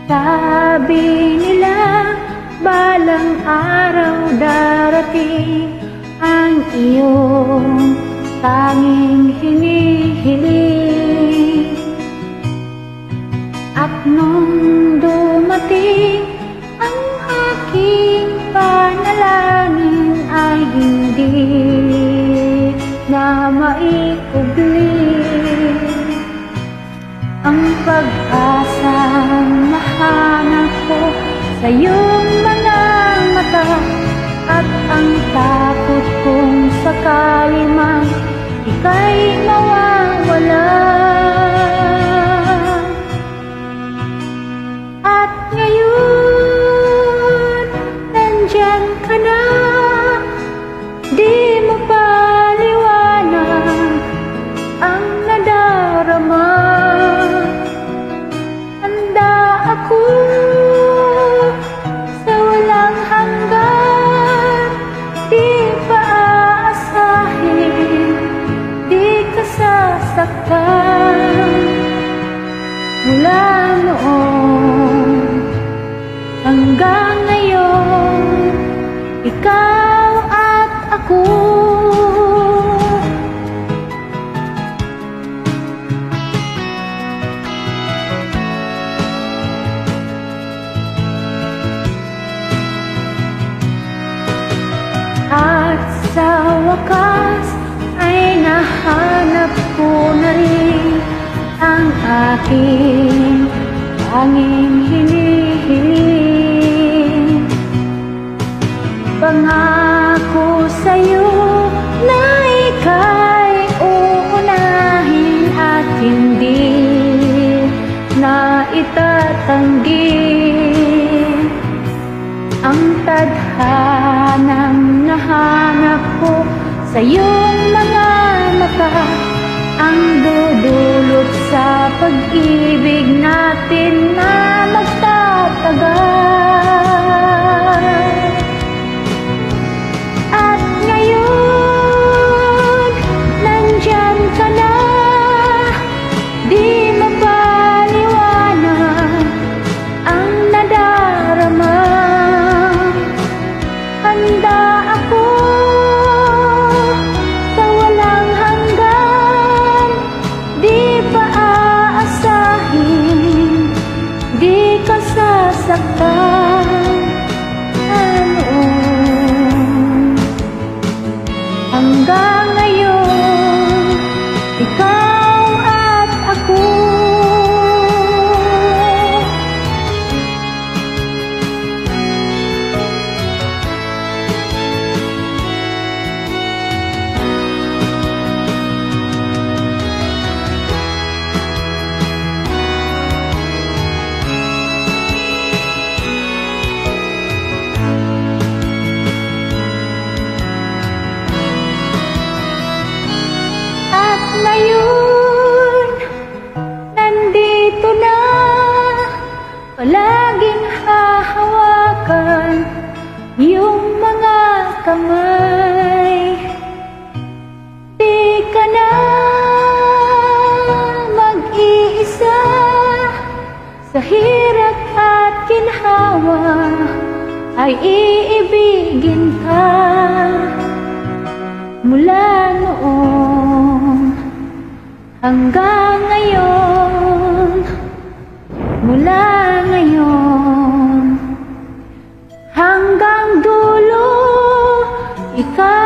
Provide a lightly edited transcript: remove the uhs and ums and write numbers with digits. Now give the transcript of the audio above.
Sabi nila, balang araw darating ang iyong tanging hinihiling. At nung dumating ang aking panalangin ay hindi na maiubli. Ang pag-asang nahanap ko sa iyong mga mata, at ang takot kong sakali man ika'y mawawala. At ngayon, nandyan ka na, di mo paliwanag ang nadarama. Handa ako sa walang hanggan, di pa aasahin, di ka sasaktan. Mula noon hanggang ngayon, ikaw at ako. At sa wakas ay nahanap ko na rin ang aking tanging hinihiling. Pangako sa'yo na ika'y uunahin at hindi na itatanggi. Ang tadhanang nahanap ko sa iyong mga mata, ang dudulot sa pag-ibig natin na magtatagal. At ngayon, nandyan ka na, di mapaliwanag ang nadarama. Handa ako sa walang hanggan, di pa aasahin, di ka sasaktan. Noon hanggang ngayon, ikaw at ako. Ngayon, nandito na, palaging hahawakan yung mga kamay. Di ka na mag-iisa sa hirap at ginhawa, ay iibigin ka. Mula noon hanggang ngayon, mula ngayon hanggang dulo, ikaw